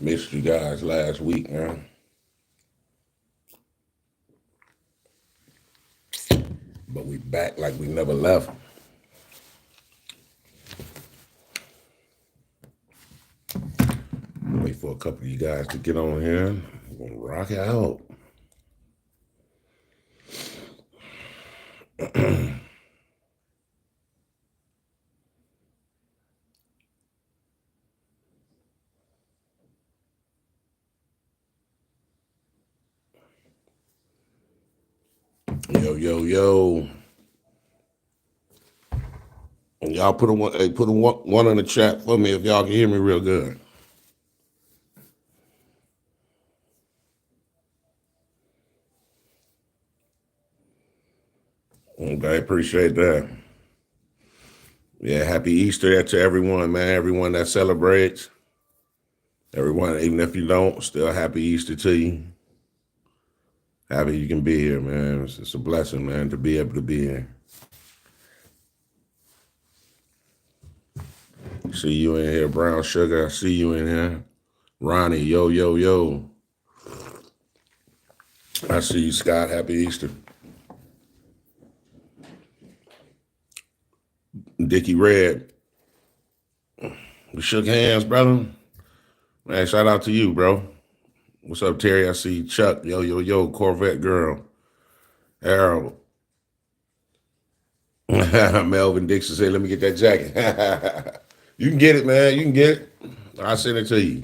Missed you guys last week, man. But we back like we never left. Wait for a couple of you guys to get on here. We're gonna rock out. Yo, yo, yo. And y'all put one in the chat for me if y'all can hear me real good. Okay, appreciate that. Yeah, happy Easter to everyone, man. Everyone that celebrates. Everyone, even if you don't, still happy Easter to you. Happy you can be here, man. It's a blessing, man, to be able to be here. See you in here, Brown Sugar. I see you in here. Ronnie, yo, yo, yo. I see you, Scott. Happy Easter. Dickie Red. We shook hands, brother. Man, shout out to you, bro. What's up, Terry? I see Chuck. Yo, yo, yo. Corvette girl. Harold. Melvin Dixon said, let me get that jacket. You can get it, man. You can get it. I'll send it to you.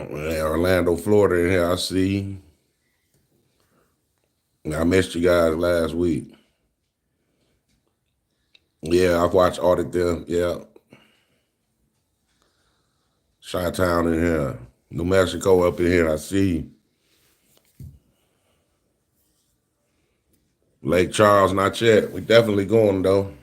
Orlando, Florida in here. I see. I missed you guys last week. Yeah, I've watched Audit there. Yeah. Chi-Town in here. New Mexico up in here. I see. Lake Charles, not yet. We definitely going, though.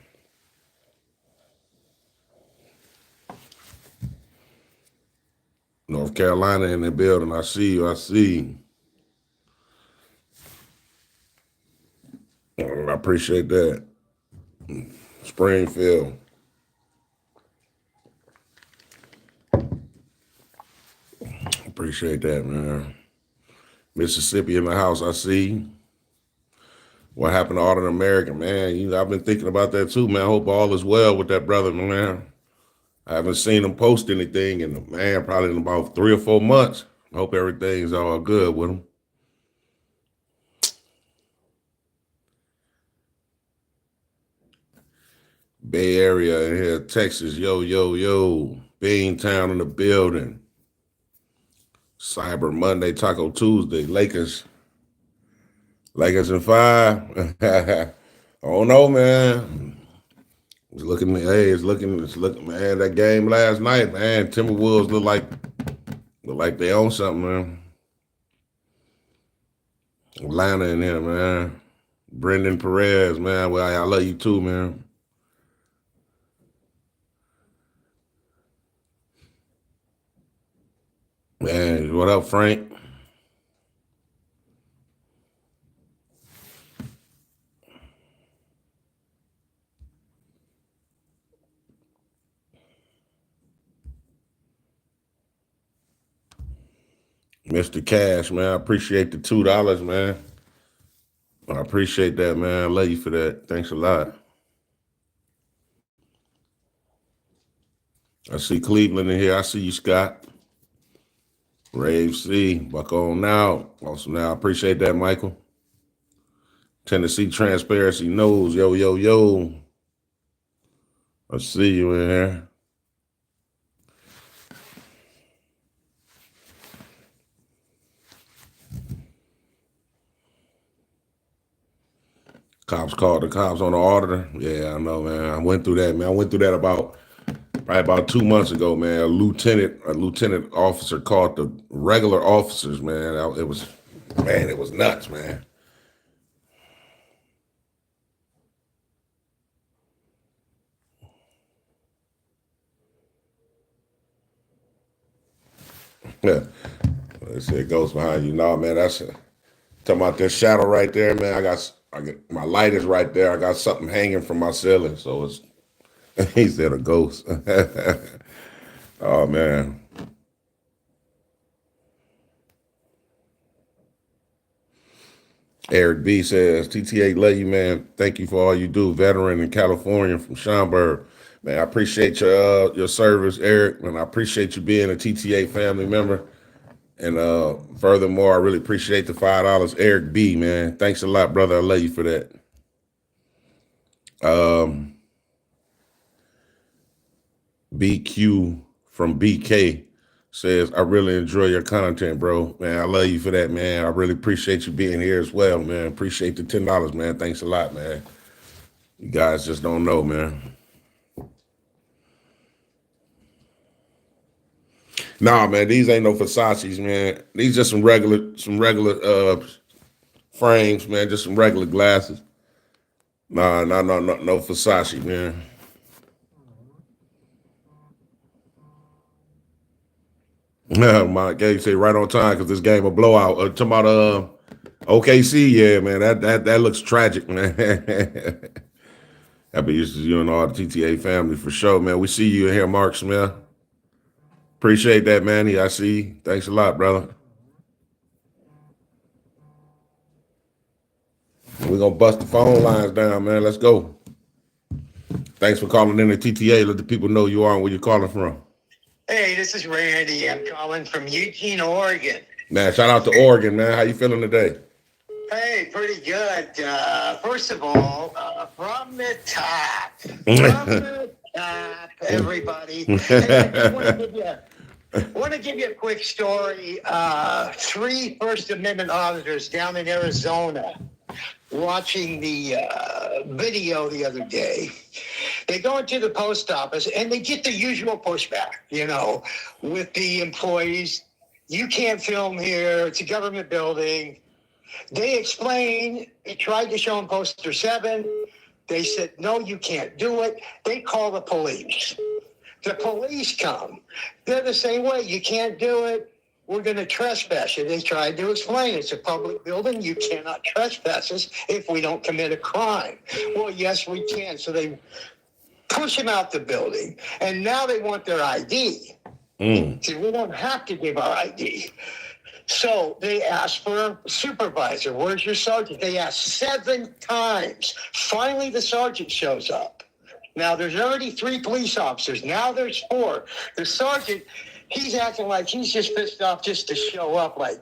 North Carolina in the building. I see you. I see. I appreciate that. Springfield. Appreciate that, man. Mississippi in the house. I see. What happened to Audit American, man? I've been thinking about that too, man. I hope all is well with that brother, man. I haven't seen him post anything in, man, probably in about 3 or 4 months. I hope everything's all good with him. Bay Area in here, Texas, yo, yo, yo. Beantown in the building. Cyber Monday, Taco Tuesday, Lakers in 5. I don't know, man. It's looking, man. That game last night, man. Timberwolves look like they own something, man. Atlanta in here, man. Brendan Perez, man. Well, I love you too, man. Man, what up, Frank? Mr. Cash, man. I appreciate the $2, man. I appreciate that, man. I love you for that. Thanks a lot. I see Cleveland in here. I see you, Scott. Rave C. Buck on now. Awesome now. I appreciate that, Michael. Tennessee Transparency Knows. Yo, yo, yo. I see you in here. Cops called the cops on the auditor. Yeah, I know, man. I went through that, man. I went through that probably about 2 months ago, man. A lieutenant officer called the regular officers, man. It was nuts, man. Yeah. They say it goes behind you. No, man, talking about this shadow right there, man. I got my light is right there. I got something hanging from my ceiling, so it's he said a ghost. Oh man. Eric B says, TTA love you, man. Thank you for all you do. Veteran in California from Schaumburg. Man, I appreciate your service, Eric, and I appreciate you being a TTA family member. And furthermore, I really appreciate the $5. Eric B, man. Thanks a lot, brother. I love you for that. BQ from BK says, I really enjoy your content, bro. Man, I love you for that, man. I really appreciate you being here as well, man. Appreciate the $10, man. Thanks a lot, man. You guys just don't know, man. Nah, man, these ain't no Versace's, man. These just some regular frames, man. Just some regular glasses. Nah, no Versace, man. Yeah, my game say right on time because this game a blowout. Talking about OKC, yeah, man. That looks tragic, man. I be used to you and all the TTA family for sure, man. We see you in here, Mark Smith. Appreciate that, Manny. I see you. Thanks a lot, brother. We're gonna bust the phone lines down, man. Let's go. Thanks for calling in the TTA. Let the people know you are and where you're calling from. Hey, this is Randy. I'm calling from Eugene, Oregon. Man, shout out to Oregon, man. How you feeling today? Hey, pretty good. First of all, from the top, everybody. Hey, I just want to give you a quick story. 3 First Amendment auditors down in Arizona watching the video the other day. They go into the post office and they get the usual pushback, with the employees. You can't film here. It's a government building. They explain, they tried to show them poster 7. They said, no, you can't do it. They call the police. The police come. They're the same way. You can't do it. We're going to trespass you. They tried to explain it's a public building. You cannot trespass us if we don't commit a crime. Well, yes, we can. So they push them out the building, and now they want their ID. See, we don't have to give our ID. So they asked for a supervisor. Where's your sergeant? They asked 7 times. Finally, the sergeant shows up. Now, there's already 3 police officers. Now there's 4. The sergeant, he's acting like he's just pissed off just to show up. Like,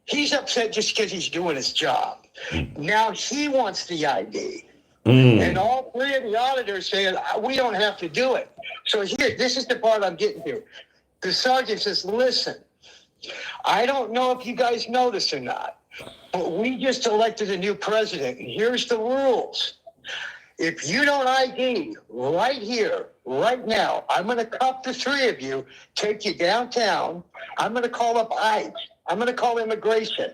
he's upset just because he's doing his job. Now he wants the ID. And all 3 of the auditors saying, we don't have to do it. So here, this is the part I'm getting to. The sergeant says, listen, I don't know if you guys know this or not, but we just elected a new president. And here's the rules. If you don't ID right here, right now, I'm going to cuff the 3 of you, take you downtown. I'm going to call up ICE. I'm going to call immigration.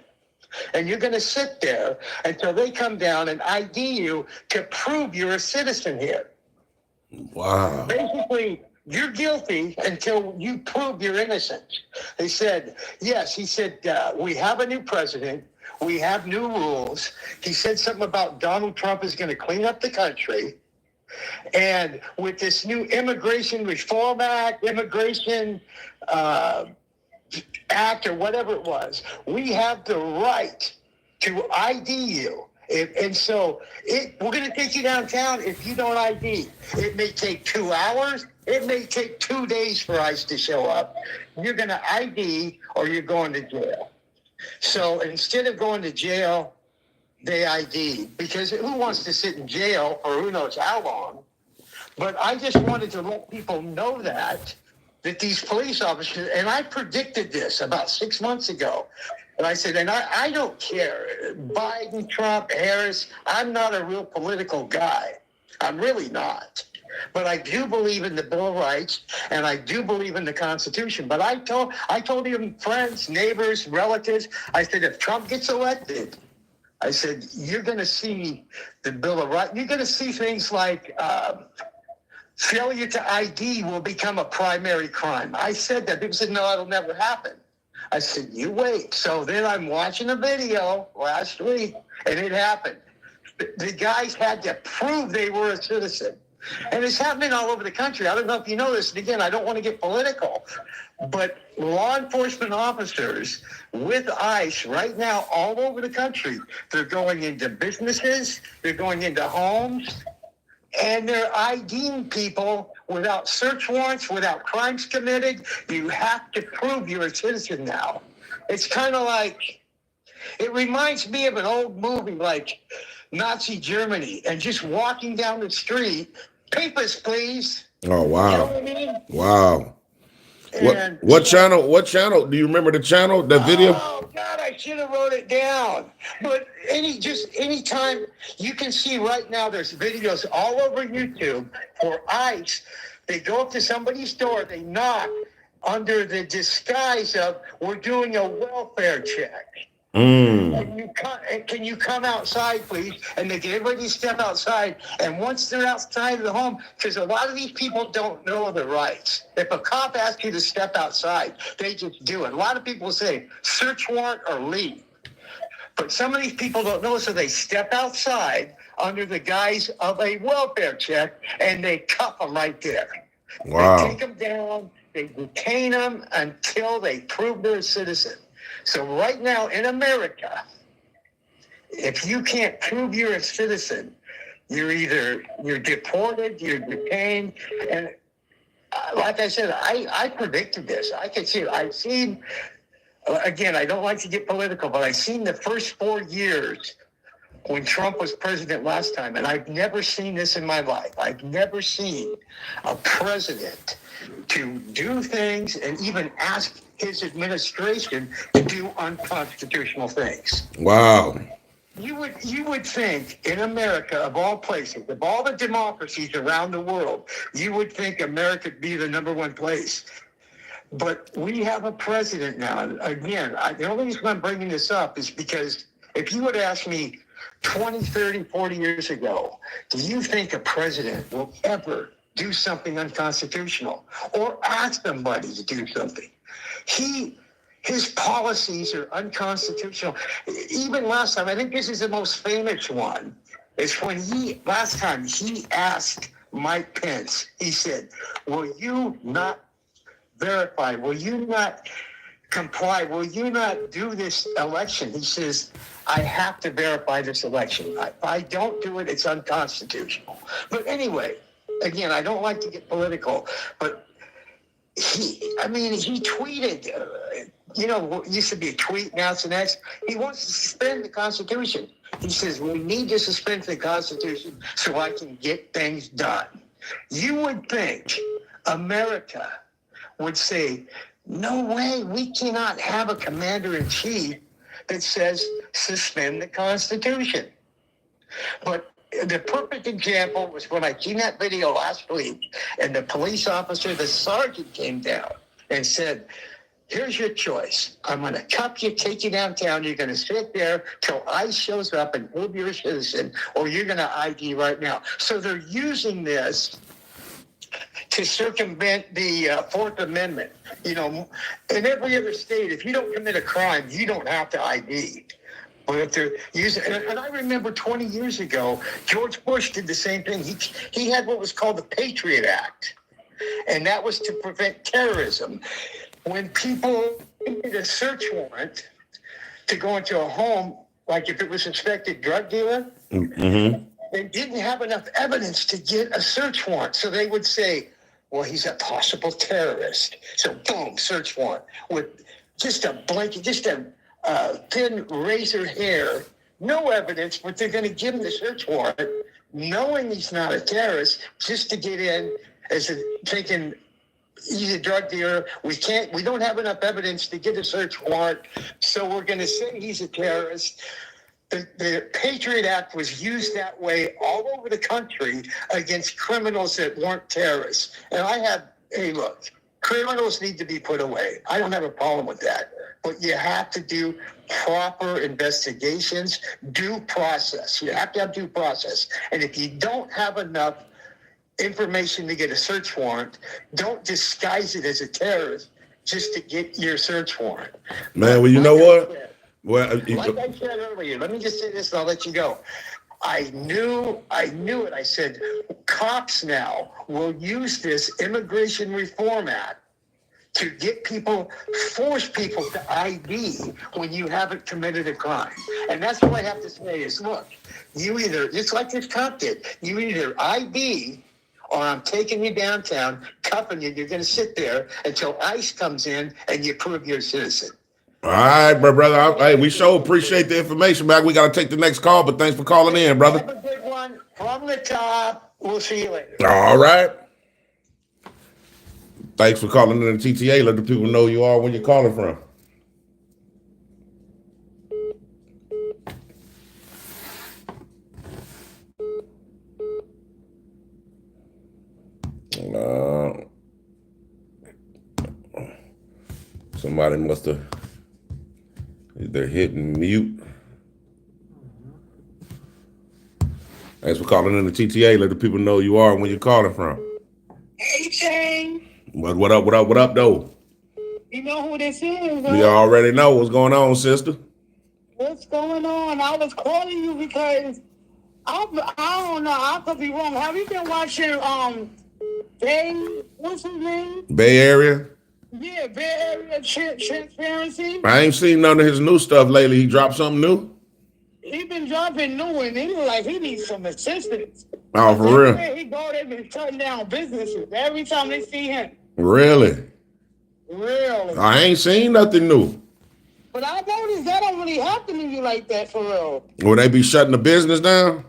And you're going to sit there until they come down and ID you to prove you're a citizen here. Wow. Basically, you're guilty until you prove you're innocent. They said, yes, he said, we have a new president. We have new rules. He said something about Donald Trump is going to clean up the country. And with this new Immigration Reform Act, Immigration Act, or whatever it was, we have the right to ID you. And so we're going to take you downtown if you don't ID. It may take 2 hours. It may take 2 days for ICE to show up. You're going to ID or you're going to jail. So instead of going to jail, they ID. Because who wants to sit in jail for who knows how long? But I just wanted to let people know that these police officers, and I predicted this about 6 months ago. And I said, and I don't care, Biden, Trump, Harris, I'm not a real political guy. I'm really not. But I do believe in the Bill of Rights, and I do believe in the Constitution. But I told even friends, neighbors, relatives, I said, if Trump gets elected, I said, you're going to see the Bill of Rights. You're going to see things like failure to ID will become a primary crime. I said that. People said, no, it'll never happen. I said, you wait. So then I'm watching a video last week, and it happened. The guys had to prove they were a citizen. And it's happening all over the country. I don't know if you know this. And again, I don't want to get political, but law enforcement officers with ICE right now all over the country, they're going into businesses, they're going into homes, and they're IDing people without search warrants, without crimes committed. You have to prove you're a citizen now. It's kind of like, it reminds me of an old movie like Nazi Germany, and just walking down the street, papers, please. Oh, wow. You know what I mean? Wow. And What channel? What channel? Do you remember the channel? The video? Oh God, I should have wrote it down. But anytime you can see right now, there's videos all over YouTube for ICE. They go up to somebody's door, they knock under the disguise of we're doing a welfare check. Can you come outside, please? And they get everybody to step outside. And once they're outside of the home, because a lot of these people don't know their rights. If a cop asks you to step outside, they just do it. A lot of people say, search warrant or leave. But some of these people don't know, so they step outside under the guise of a welfare check, and they cuff them right there. Wow. They take them down, they detain them until they prove they're a citizen. So right now in America, if you can't prove you're a citizen, you're deported, you're detained. And like I said, I predicted this. I could see it. I've seen, again, I don't like to get political, but I've seen the first 4 years when Trump was president last time, and I've never seen this in my life. I've never seen a president to do things and even ask his administration to do unconstitutional things. Wow. You would think in America, of all places, of all the democracies around the world, you would think America would be the number one place. But we have a president now. And again, the only reason I'm bringing this up is because if you would ask me 20, 30, 40 years ago, do you think a president will ever do something unconstitutional or ask somebody to do something? His policies are unconstitutional. Even last time, I think this is the most famous one, is when last time he asked Mike Pence, he said, will you not verify? Will you not comply? Will you not do this election? He says, I have to verify this election. If I don't do it, it's unconstitutional. But anyway, again, I don't like to get political, but he tweeted, what used to be a tweet, now it's an X. He wants to suspend the Constitution. He says, we need to suspend the Constitution so I can get things done. You would think America would say, no way, we cannot have a commander-in-chief that says suspend the Constitution. But the perfect example was when I seen that video last week, and the police officer, the sergeant, came down and said, here's your choice. I'm going to cuff you, take you downtown. You're going to sit there till ICE shows up and prove you're a citizen, or you're going to ID right now. So they're using this to circumvent the Fourth Amendment. In every other state, if you don't commit a crime, you don't have to ID. But if they're using, and I remember 20 years ago, George Bush did the same thing. He had what was called the Patriot Act, and that was to prevent terrorism. When people needed a search warrant to go into a home, like if it was a suspected drug dealer, they didn't have enough evidence to get a search warrant. So they would say, well, he's a possible terrorist. So boom, search warrant with just a blanket, just a thin razor hair, no evidence, but they're going to give him the search warrant, knowing he's not a terrorist, just to get in as thinking he's a drug dealer. We don't have enough evidence to get a search warrant, so we're going to say he's a terrorist. The Patriot Act was used that way all over the country against criminals that weren't terrorists. And look, criminals need to be put away. I don't have a problem with that. But you have to do proper investigations, due process. You have to have due process. And if you don't have enough information to get a search warrant, don't disguise it as a terrorist just to get your search warrant. Man, well, you know what? Like I said earlier, let me just say this and I'll let you go. I knew it. I said, cops now will use this Immigration Reform Act to get people, force people to ID when you haven't committed a crime. And that's what I have to say is, look, you either, just like this cop did, you either ID or I'm taking you downtown, cuffing you. You're going to sit there until ICE comes in and you prove you're a citizen. All right, my brother. Hey, we sure appreciate the information, man. We got to take the next call, but thanks for calling in, brother. Have a good one. From the top. We'll see you later. All right. Thanks for calling in the TTA. Let the people know you are where you're calling from. Somebody must have either hit mute. Thanks for calling in the TTA. Let the people know you are and where you're calling from. Hey, Shane. What up, though? You know who this is, We already know what's going on, sister. What's going on? I was calling you because I don't know. I could be wrong. Have you been watching what's his name? Bay Area? Yeah, Bay Area Transparency. I ain't seen none of his new stuff lately. He dropped something new? He been dropping new and he look like he needs some assistance. Oh, for real? He go there and shutting down businesses every time they see him. Really? Really? I ain't seen nothing new. But I noticed that don't really happen to you like that for real. Will they be shutting the business down?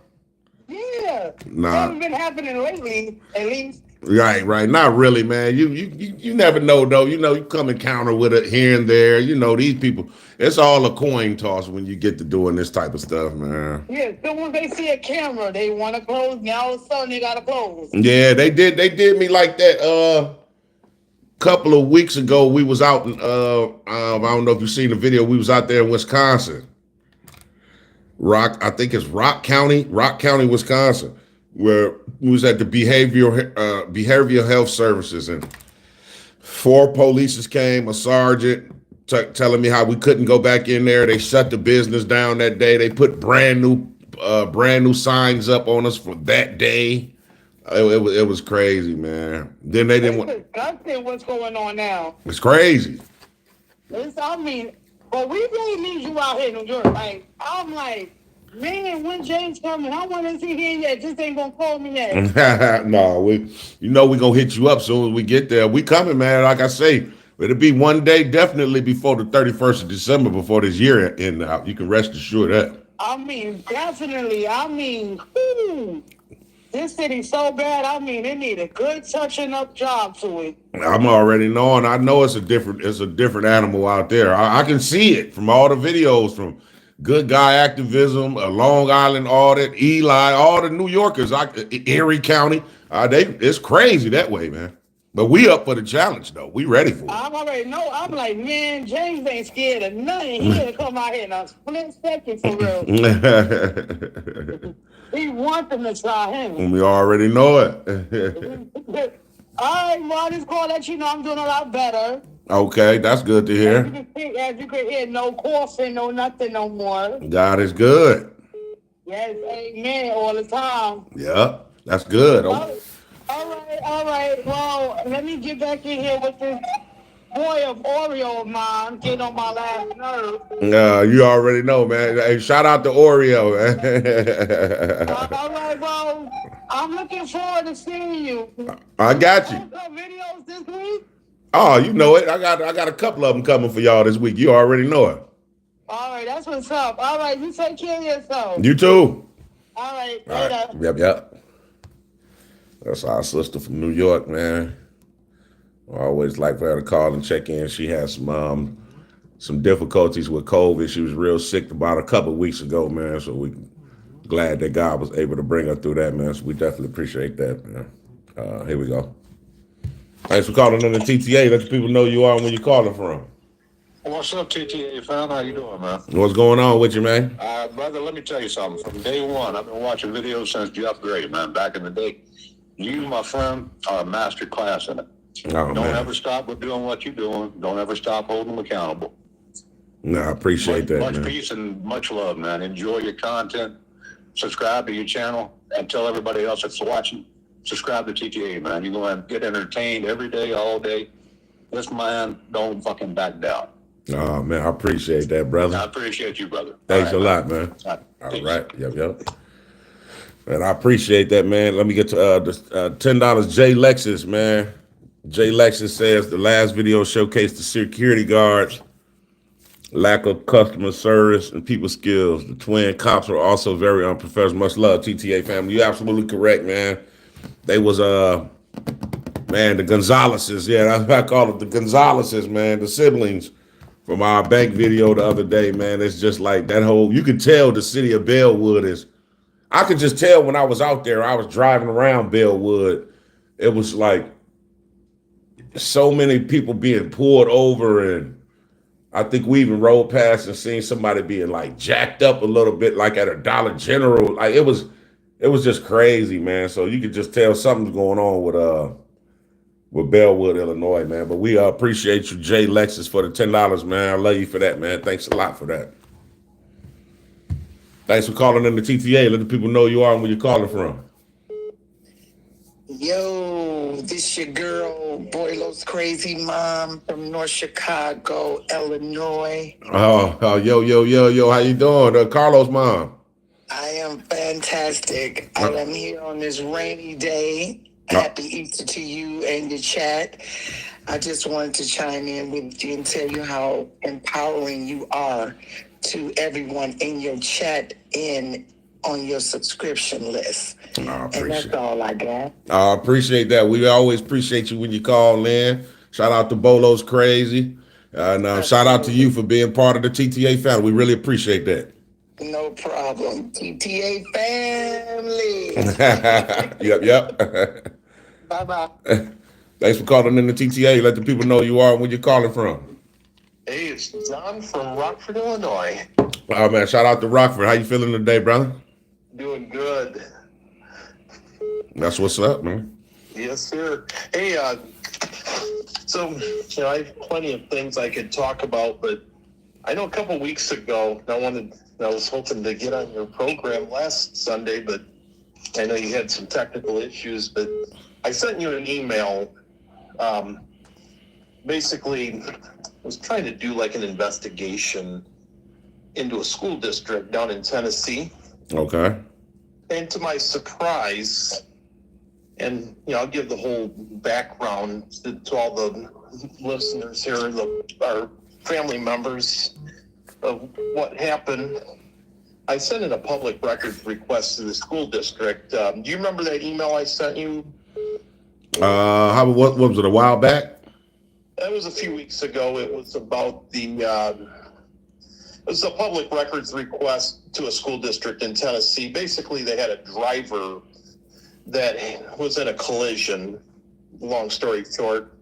Yeah. Nah. Hasn't been happening lately, at least. Right. Not really, man. You never know, though. You know, you come encounter with it here and there. You know, these people, it's all a coin toss when you get to doing this type of stuff, man. Yeah, so when they see a camera, they want to close. Now all of a sudden they gotta close. Yeah, they did me like that. Couple of weeks ago, we was out in, I don't know if you've seen the video. We was out there in Wisconsin. I think it's Rock County, Wisconsin, where we was at the behavioral health services, and 4 police came, a sergeant telling me how we couldn't go back in there. They shut the business down that day. They put brand new signs up on us for that day. It was crazy, man. Then they didn't want. Disgusting what's going on now. It's crazy. But we really need you out here in New York. Like, I'm like, man, when James coming? I want to see him yet. Just ain't gonna call me yet. No, we gonna hit you up soon as we get there. We coming, man. Like I say, it'll be one day definitely before the 31st of December before this year end out. You can rest assured that. I mean, definitely. This city's so bad. I mean, it need a good touching up job to it. I'm already knowing. I know it's a different animal out there. I can see it from all the videos from Good Guy Activism, Long Island Audit, Eli, all the New Yorkers, Erie County. It's crazy that way, man. But we up for the challenge, though. We ready for it. I already know. I'm like, man, James ain't scared of nothing. He gonna come out here in a split second for real. He want them to try him. We already know it. All right, well, I just call let you know I'm doing a lot better. Okay, that's good to hear. As you can hear, no coughing, no nothing no more. God is good. Yes, amen, all the time. Yeah, that's good. All right. Well, let me get back in here with this boy of Oreo of mine getting on my last nerve. You already know, man. Hey, shout out to Oreo, man. All right, well, I'm looking forward to seeing you. I got you. Videos this week? Oh, you know it. I got a couple of them coming for y'all this week. You already know it. All right, that's what's up. All right, you take care of yourself. You too. All right, later. Yep. That's our sister from New York, man. I always like for her to call and check in. She had some difficulties with COVID. She was real sick about a couple of weeks ago, man. So we glad that God was able to bring her through that, man. So we definitely appreciate that, man. Here we go. Thanks for calling in the TTA. Let the people know you are and where you're calling from. What's up, TTA fam? How you doing, man? What's going on with you, man? Brother, let me tell you something. From day one, I've been watching videos since Jeff Gray, man. Back in the day, you, my friend, are a master class in it. Don't ever stop with doing what you're doing. Don't ever stop holding them accountable. No, I appreciate that, much man. Peace and much love, man. Enjoy your content. subscribe to your channel and tell everybody else that's watching, subscribe to TTA, man. You're going to get entertained every day, all day. This man don't fucking back down. Oh, man, I appreciate that, brother. I appreciate you, brother. Thanks a lot, man. All right. Yep. And I appreciate that, man. Let me get to the $10. Jay Lexus, man. Jay Lexus says the last video showcased the security guards' lack of customer service and people skills. The twin cops were also very unprofessional. Much love, TTA family. You're absolutely correct, man. They was man, the Gonzaleses. Yeah, I call it the Gonzaleses, man. The siblings from our bank video the other day, man. It's just like that whole. You can tell the city of Bellwood is. I could just tell when I was out there. I was driving around Bellwood. It was like so many people being pulled over, and I think we even rode past and seen somebody being like jacked up a little bit, like at a Dollar General. Like it was just crazy, man. So you could just tell something's going on with Bellwood, Illinois, man. But we appreciate you, Jay Lexus, for the $10, man. I love you for that, man. Thanks a lot for that. Thanks for calling in the TTA. Let the people know you are and where you're calling from. Yo, this your girl, Boylo's crazy mom from North Chicago, Illinois. Oh, yo, how you doing? Carlos' mom. I am fantastic. I am here on this rainy day. Happy Easter to you and your chat. I just wanted to chime in with you and tell you how empowering you are to everyone in your chat and on your subscription list. And that's all I got. I appreciate that. We always appreciate you when you call in. Shout out to Bolo's Crazy. And shout out to you for being part of the TTA family. We really appreciate that. No problem. TTA family. Yep. Bye-bye. Thanks for calling in the TTA. Let the people know you are and where you're calling from. Hey, it's John from Rockford, Illinois. Oh, man, shout out to Rockford. How you feeling today, brother? Doing good. That's what's up, man. Yes, sir. Hey, so, I have plenty of things I could talk about, but I know a couple weeks ago, I was hoping to get on your program last Sunday, but I know you had some technical issues, but I sent you an email. Basically, I was trying to do like an investigation into a school district down in Tennessee. Okay. And to my surprise, and I'll give the whole background to all the listeners here, our family members of what happened. I sent in a public records request to the school district. Do you remember that email I sent you? What was it, a while back? That was a few weeks ago. It was about it was a public records request to a school district in Tennessee. Basically, they had a driver that was in a collision, long story short,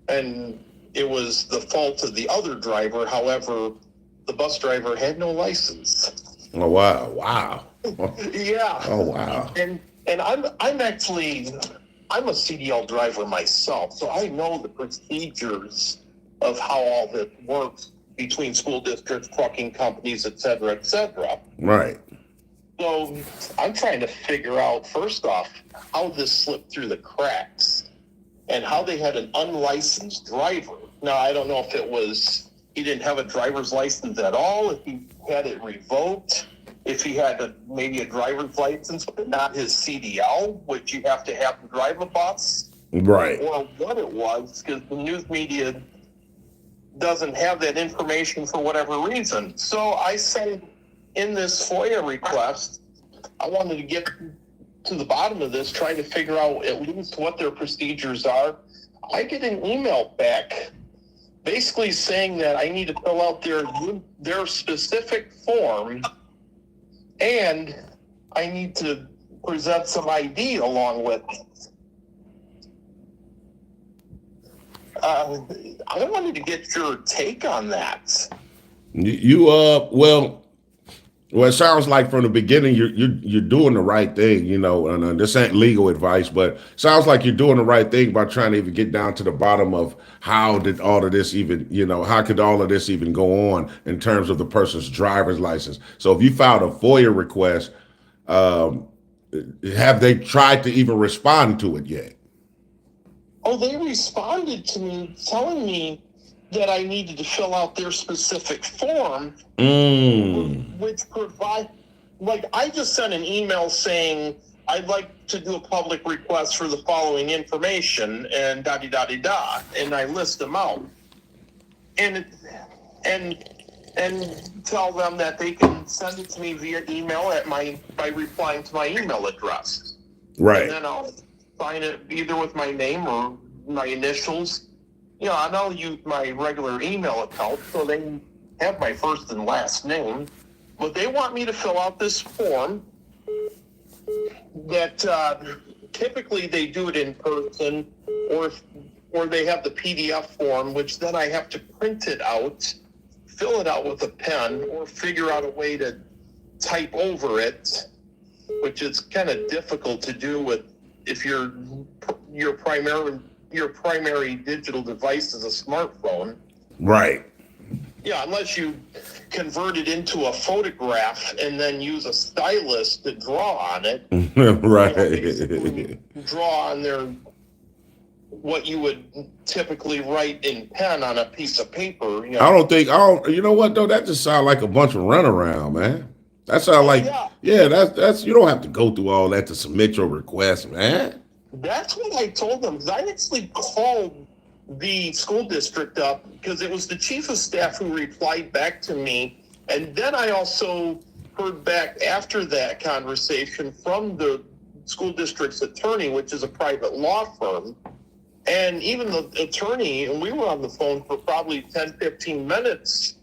and it was the fault of the other driver. However, the bus driver had no license. Oh, wow. Yeah. Oh, wow. And I'm a CDL driver myself, so I know the procedures of how all this works between school districts, trucking companies, et cetera, et cetera. Right. So I'm trying to figure out, first off, how this slipped through the cracks and how they had an unlicensed driver. Now, I don't know if it was he didn't have a driver's license at all, if he had it revoked, if he had maybe a driver's license, but not his CDL, which you have to have to drive a bus. Right. Or what it was, because the news media doesn't have that information for whatever reason. So I sent in this FOIA request. I wanted to get to the bottom of this, trying to figure out at least what their procedures are. I get an email back basically saying that I need to fill out their specific form, and I need to present some ID along with it. I wanted to get your take on that. Well, it sounds like from the beginning you're doing the right thing, and this ain't legal advice, but sounds like you're doing the right thing by trying to even get down to the bottom of how did all of this even, how could all of this even go on in terms of the person's driver's license. So if you filed a FOIA request, Have they tried to even respond to it yet? Oh, they responded to me telling me that I needed to fill out their specific form, which provide, like, I just sent an email saying I'd like to do a public request for the following information and da-di-da-di-da, and I list them out. And tell them that they can send it to me via email by replying to my email address. Right. And then I'll sign it either with my name or my initials. And I'll use my regular email account so they have my first and last name. But they want me to fill out this form that typically they do it in person, or they have the PDF form, which then I have to print it out, fill it out with a pen, or figure out a way to type over it, which is kind of difficult to do if your primary digital device is a smartphone. Right. Yeah, unless you convert it into a photograph and then use a stylus to draw on it. Right. Basically draw on what you would typically write in pen on a piece of paper. You know what though? That just sounds like a bunch of runaround, man. That sounds that's you don't have to go through all that to submit your request, man. That's what I told them. I actually called the school district up because it was the chief of staff who replied back to me. And then I also heard back after that conversation from the school district's attorney, which is a private law firm. And even the attorney, and we were on the phone for probably 10, 15 minutes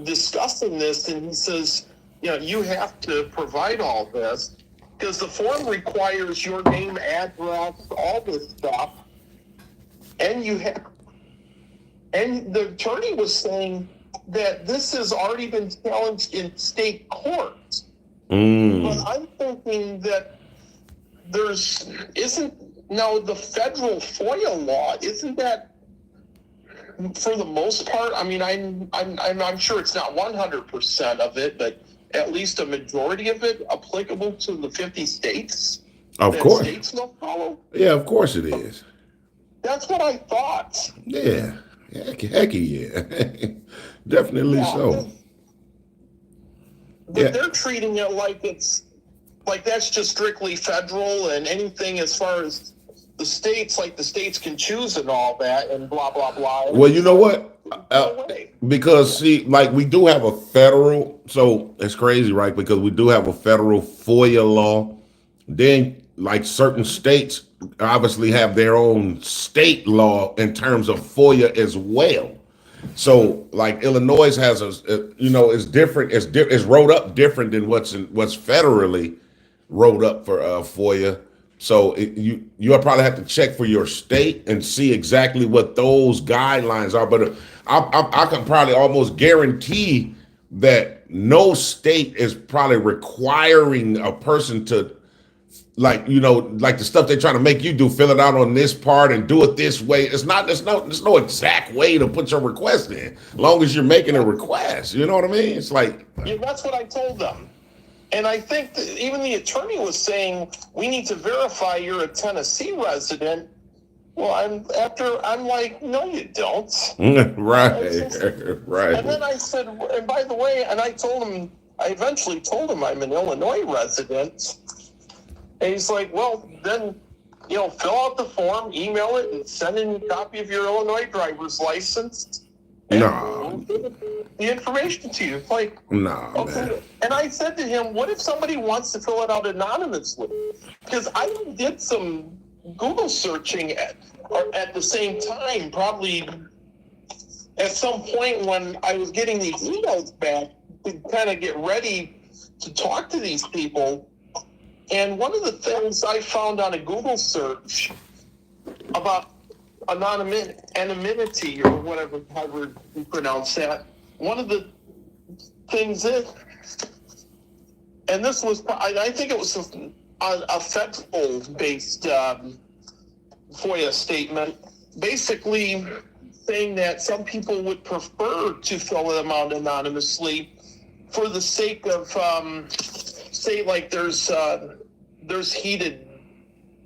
discussing this. And he says, you have to provide all this because the form requires your name, address, all this stuff. And the attorney was saying that this has already been challenged in state court. But I'm thinking that now the federal FOIA law, isn't that for the most part? I mean, I'm sure it's not 100% of it, but at least a majority of it applicable to the 50 states. Of course. States must follow. Yeah, of course it is. That's what I thought. Yeah. Heck yeah. Definitely so. But they're treating it like that's just strictly federal, and anything as far as the states, like the states can choose and all that and blah, blah, blah. Well, you know what? Because see, like we do have a federal, so it's crazy, right? Because we do have a federal FOIA law. Then like certain states obviously have their own state law in terms of FOIA as well. So like Illinois has it's different. It's wrote up different than what's federally wrote up for FOIA. So you'll probably have to check for your state and see exactly what those guidelines are. But I can probably almost guarantee that no state is probably requiring a person to, like the stuff they're trying to make you do, fill it out on this part and do it this way. There's no exact way to put your request in, as long as you're making a request. You know what I mean? It's like, yeah, that's what I told them. And I think that even the attorney was saying, we need to verify you're a Tennessee resident. Well, I'm like, no, you don't. Right. And then I said, and by the way, and I eventually told him I'm an Illinois resident. And he's like, well, then, fill out the form, email it, and send in a copy of your Illinois driver's license. No. The information to you. Like, no, okay. Man. And I said to him, what if somebody wants to fill it out anonymously? Because I did some Google searching at the same time, probably at some point when I was getting these emails back to kind of get ready to talk to these people. And one of the things I found on a Google search about anonymity or whatever, however you pronounce that, one of the things is, and this was, I think it was a federal-based FOIA statement, basically saying that some people would prefer to fill them out anonymously for the sake of say like there's heated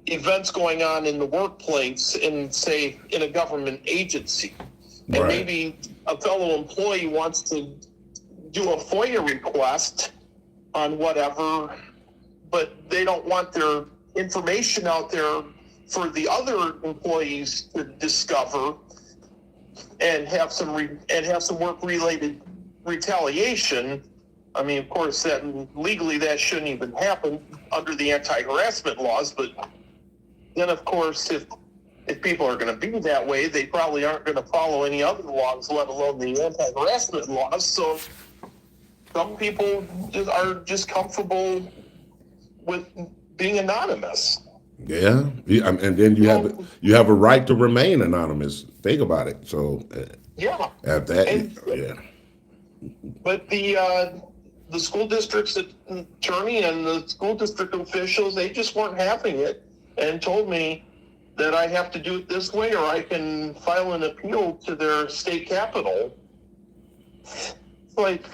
events going on in the workplace in, say, in a government agency. And Right. maybe a fellow employee wants to do a FOIA request on whatever, but they don't want their information out there for the other employees to discover and have some work-related retaliation. I mean, of course, that legally that shouldn't even happen under the anti-harassment laws, but then, of course, if people are going to be that way, they probably aren't going to follow any other laws, let alone the anti-harassment laws. So some people are just comfortable with being anonymous. Yeah, and then you have a right to remain anonymous. Think about it. So Yeah. at that, And- yeah. But the school district's attorney and the school district officials, they just weren't having it and told me that I have to do it this way or I can file an appeal to their state capital. Like,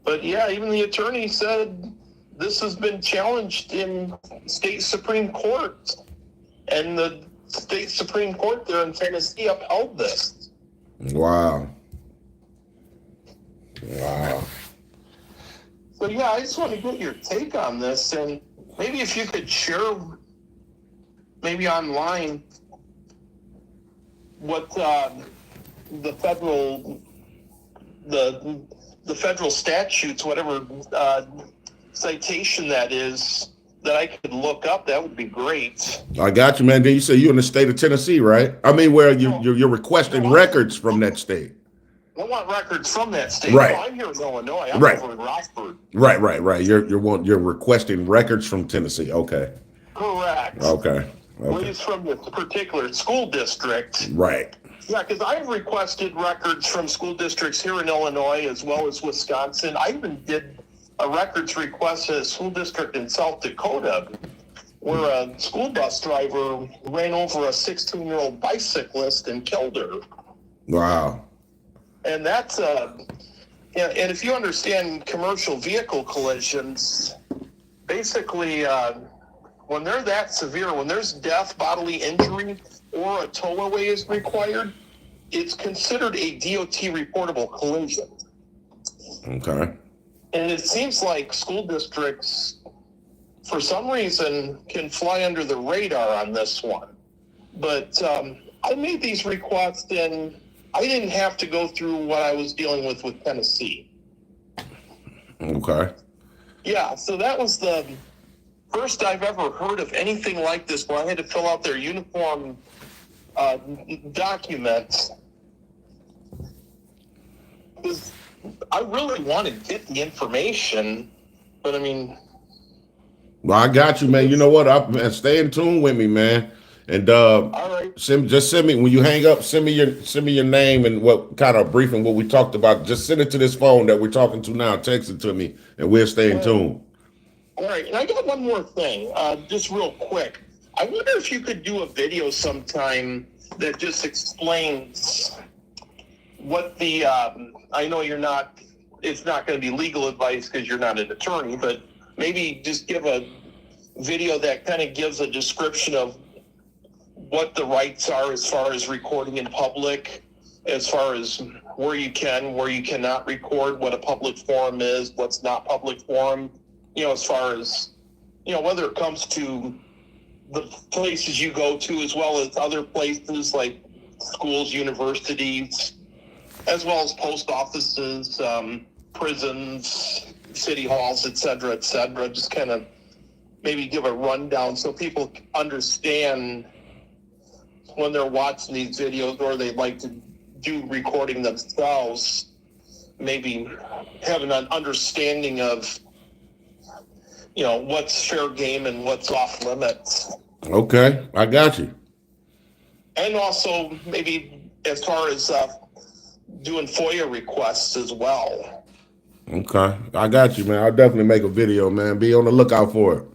but yeah, even the attorney said this has been challenged in state Supreme Court, and the state Supreme Court there in Tennessee upheld this. Wow. Wow. So yeah, I just want to get your take on this, and maybe if you could share, maybe online, what the federal statutes, whatever citation that is, that I could look up. That would be great. I got you, man. Then you say you're in the state of Tennessee, right? I mean, where you're requesting records from that state. I want records from that state. Right. No, I'm here in Illinois. I'm Right. over in Rockford. Right. You're requesting records from Tennessee. Okay. Correct. Okay. At least from this particular school district. Right. Yeah, because I've requested records from school districts here in Illinois as well as Wisconsin. I even did a records request at a school district in South Dakota where a school bus driver ran over a 16-year-old bicyclist and killed her. Wow. And that's and if you understand commercial vehicle collisions, basically when they're that severe, when there's death, bodily injury, or a tow-away is required, it's considered a DOT reportable collision. Okay. And it seems like school districts, for some reason, can fly under the radar on this one. But I made these requests, and I didn't have to go through what I was dealing with Tennessee. Okay. Yeah, so that was the first I've ever heard of anything like this where I had to fill out their uniform documents. I really wanted to get the information, but I mean... Well, I got you, man. You know what? Man, stay in tune with me, man. And all right. send me when you hang up. Send me your name and what kind of briefing what we talked about. Just send it to this phone that we're talking to now. Text it to me, and we'll stay in tune. All right, and I got one more thing, just real quick. I wonder if you could do a video sometime that just explains what the. I know you're not. It's not going to be legal advice because you're not an attorney, but maybe just give a video that kind of gives a description of what the rights are as far as recording in public, as far as where you can, where you cannot record, what a public forum is, what's not public forum, as far as, whether it comes to the places you go to as well as other places like schools, universities, as well as post offices, prisons, city halls, et cetera, just kind of maybe give a rundown so people understand when they're watching these videos or they like to do recording themselves, maybe having an understanding of, what's fair game and what's off limits. Okay, I got you. And also maybe as far as doing FOIA requests as well. Okay, I got you, man. I'll definitely make a video, man. Be on the lookout for it.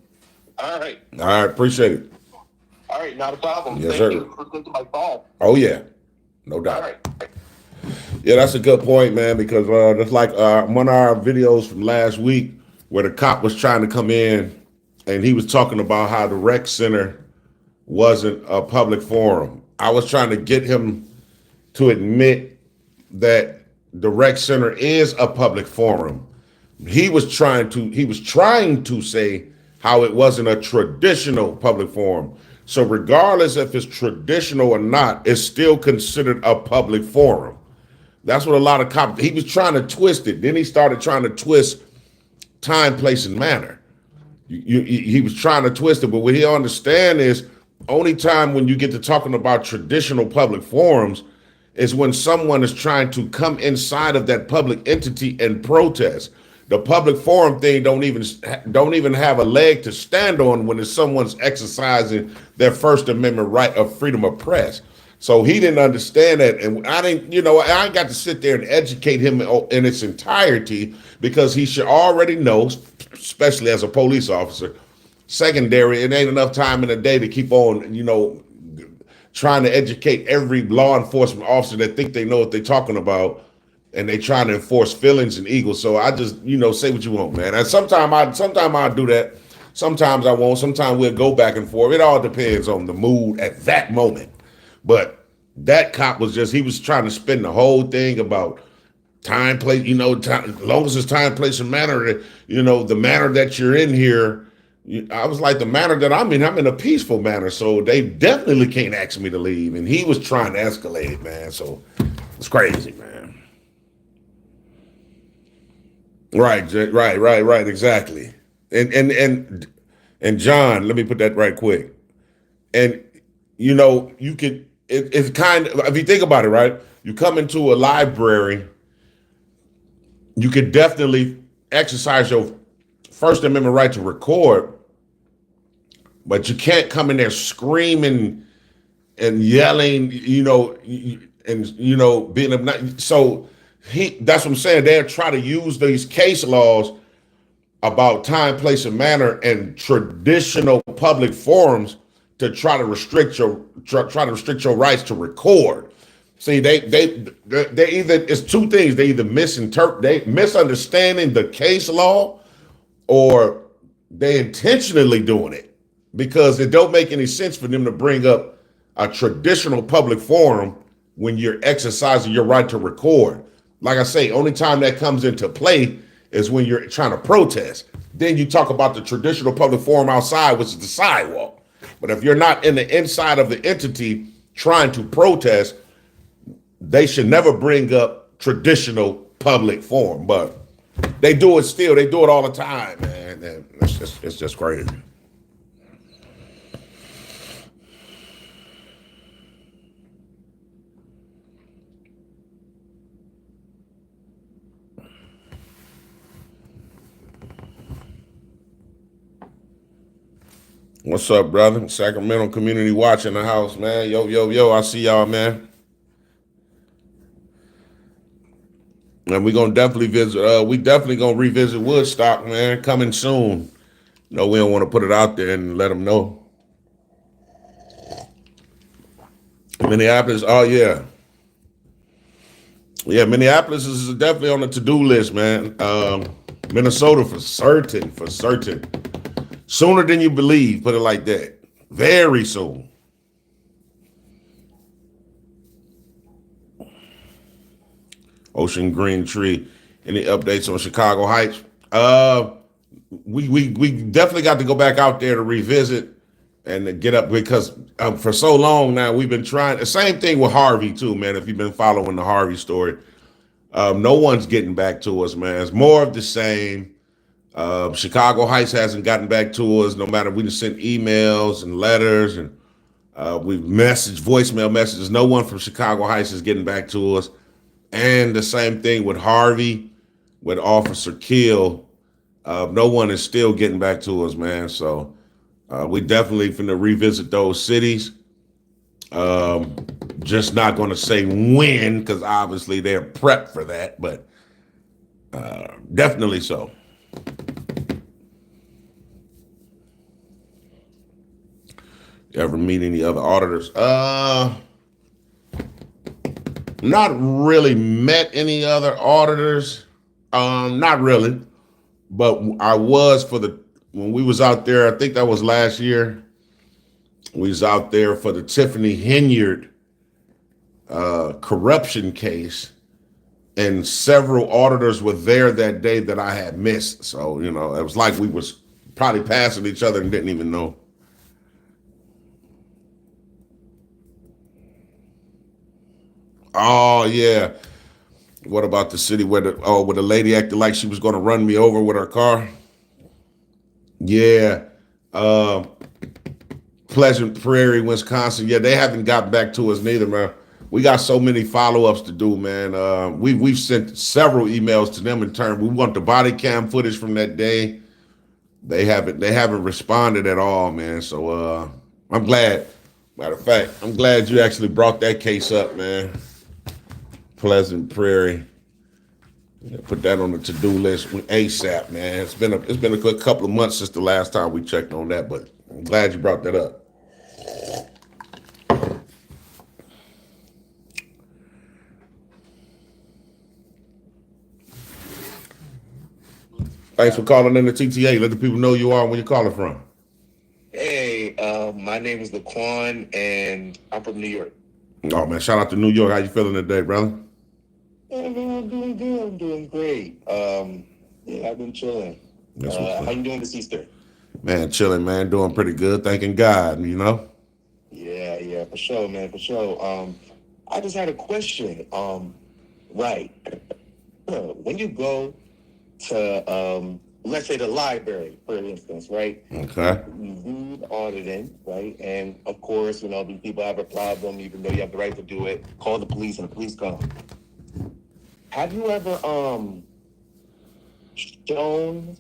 All right. All right, appreciate it. All right, not a problem. Yes, Thank sir. you for taking my call. Oh yeah, no doubt. All right. Yeah, that's a good point, man. Because just like one of our videos from last week, where the cop was trying to come in and he was talking about how the rec center wasn't a public forum. I was trying to get him to admit that the rec center is a public forum. He was trying to say how it wasn't a traditional public forum. So regardless if it's traditional or not, it's still considered a public forum. That's what a lot of cops, he was trying to twist it. Then he started trying to twist time, place, and manner. He was trying to twist it, but what he understand is only time when you get to talking about traditional public forums is when someone is trying to come inside of that public entity and protest. The public forum thing don't even have a leg to stand on when it's someone's exercising their First Amendment right of freedom of press. So he didn't understand that, and I got to sit there and educate him in its entirety, because he should already know, especially as a police officer. Secondary, it ain't enough time in the day to keep on, trying to educate every law enforcement officer that think they know what they're talking about, and they trying to enforce feelings and egos. So I just, say what you want, man. And sometimes I'll do that. Sometimes I won't. Sometimes we'll go back and forth. It all depends on the mood at that moment. But that cop he was trying to spin the whole thing about time, place, time, as long as it's time, place, and manner, the manner that you're in here. I was like, the manner that I'm in a peaceful manner, so they definitely can't ask me to leave. And he was trying to escalate it, man. So it's crazy, man. Right, exactly. And John, let me put that right quick. And you could, it's kind of, if you think about it, right? You come into a library, you could definitely exercise your First Amendment right to record, but you can't come in there screaming and yelling, being obnoxious. So that's what I'm saying. They'll try to use these case laws about time, place, and manner and traditional public forums to try to restrict your rights to record. See, they either, it's two things. They either misunderstanding the case law, or they intentionally doing it, because it don't make any sense for them to bring up a traditional public forum when you're exercising your right to record. Like I say, only time that comes into play is when you're trying to protest. Then you talk about the traditional public forum outside, which is the sidewalk. But if you're not in the inside of the entity trying to protest, they should never bring up traditional public forum. But they do it still. They do it all the time, man. And it's just crazy. What's up, brother? Sacramento Community Watch in the house, man. Yo, I see y'all, man. And we're gonna definitely visit. We definitely gonna revisit Woodstock, man. Coming soon. No, we don't want to put it out there and let them know. Minneapolis. Oh yeah, Minneapolis is definitely on the to-do list, man. Minnesota for certain. Sooner than you believe. Put it like that. Very soon. Ocean Green Tree. Any updates on Chicago Heights? We definitely got to go back out there to revisit and to get up, because for so long now we've been trying. The same thing with Harvey too, man. If you've been following the Harvey story, no one's getting back to us, man. It's more of the same. Chicago Heights hasn't gotten back to us. No matter, we just sent emails and letters, and we've messaged, voicemail messages. No one from Chicago Heights is getting back to us. And the same thing with Harvey, with Officer Kill. No one is still getting back to us, man. So we definitely finna revisit those cities. Just not going to say when, because obviously they're prepped for that, but definitely so. You ever meet any other auditors? Not really met any other auditors. Not really. but I was when we was out there, I think that was last year. We was out there for the Tiffany Henyard corruption case, and several auditors were there that day that I had missed. So, it was like we was probably passing each other and didn't even know. Oh yeah. What about the city where the lady acted like she was going to run me over with her car? Yeah. Pleasant Prairie, Wisconsin. Yeah, they haven't gotten back to us neither, man. We got so many follow-ups to do, man. We've sent several emails to them in turn. We want the body cam footage from that day. They haven't responded at all, man. So I'm glad. Matter of fact, I'm glad you actually brought that case up, man. Pleasant Prairie. Put that on the to-do list ASAP, man. It's been a good couple of months since the last time we checked on that, but I'm glad you brought that up. Thanks for calling in the TTA. Let the people know you are and where you're calling from. Hey, my name is Laquan, and I'm from New York. Oh, man, shout out to New York. How you feeling today, brother? I'm doing good. I'm doing great. Yeah, I've been chilling. How you doing this Easter? Man, chilling, man. Doing pretty good. Thanking God, Yeah, for sure, man, for sure. I just had a question. Right. When you go to, let's say the library, for instance, right? Okay. You do the auditing, right? And of course, these people have a problem, even though you have the right to do it. Call the police and the police come. Have you ever shown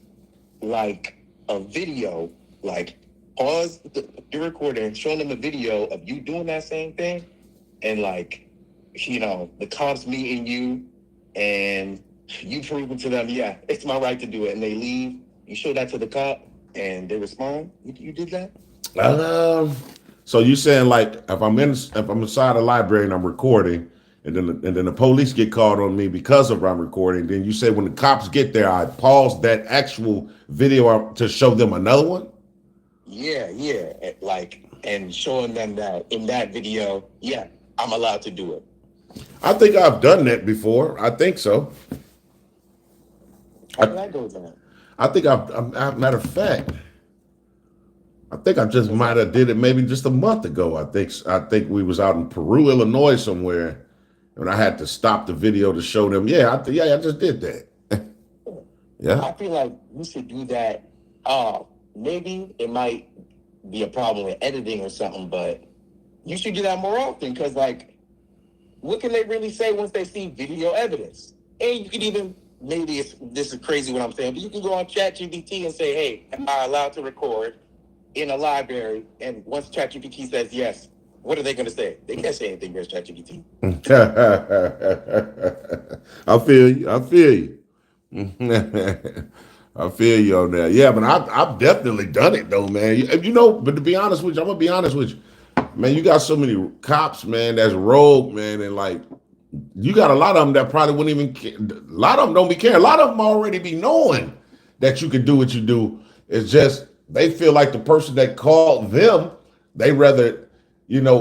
like a video, like pause your recording and show them a video of you doing that same thing, and like, the cops meeting you and you proving to them, yeah, it's my right to do it, and they leave. You show that to the cop and they respond. You did that? So you saying like if I'm inside a library and I'm recording, and then the police get called on me because of I'm recording, then you say when the cops get there, I pause that actual video to show them another one? Yeah. And showing them that in that video, yeah, I'm allowed to do it. I think I've done that before. I think so. How did that go down? I think matter of fact, I think I just might have did it maybe just a month ago. I think we was out in Peru, Illinois somewhere, and I had to stop the video to show them. I just did that. Yeah. I feel like we should do that. Maybe it might be a problem with editing or something, but you should do that more often, because like, what can they really say once they see video evidence? And you can even, this is crazy what I'm saying, but you can go on ChatGPT and say, hey, am I allowed to record in a library? And once ChatGPT says yes, what are they going to say? They can't say anything against ChatGPT. I feel you. I feel you on that. Yeah, but I've definitely done it though, man. But to be honest with you, I'm gonna be honest with you, man. You got so many cops, man, that's rogue, man, and like you got a lot of them that probably wouldn't even care. A lot of them don't be caring. A lot of them already be knowing that you can do what you do. It's just they feel like the person that called them, they rather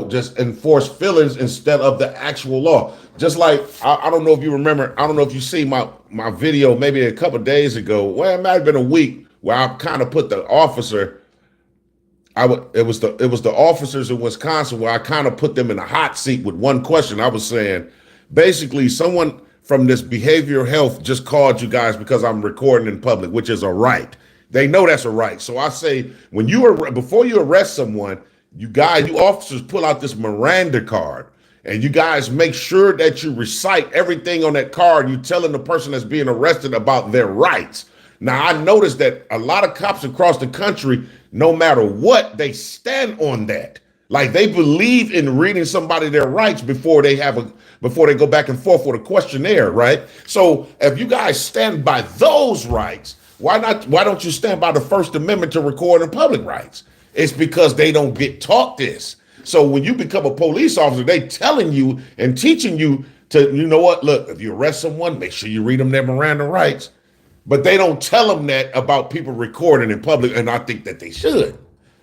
just enforce feelings instead of the actual law. Just like, I don't know if you remember, I don't know if you see my video maybe a couple of days ago, well, it might have been a week, where I kind of put the officer, it was the officers in Wisconsin, where I kind of put them in a hot seat with one question. I was saying, basically, someone from this behavioral health just called you guys because I'm recording in public, which is a right. They know that's a right. So I say, before you arrest someone, you officers pull out this Miranda card, and you guys make sure that you recite everything on that card. You telling the person that's being arrested about their rights. Now, I noticed that a lot of cops across the country, no matter what, they stand on that. Like they believe in reading somebody their rights before they go back and forth with a questionnaire, right? So if you guys stand by those rights, why don't you stand by the First Amendment to record in public rights? It's because they don't get taught this. So when you become a police officer, they telling you and teaching you to, look, if you arrest someone, make sure you read them their Miranda rights. But they don't tell them that about people recording in public, and I think that they should,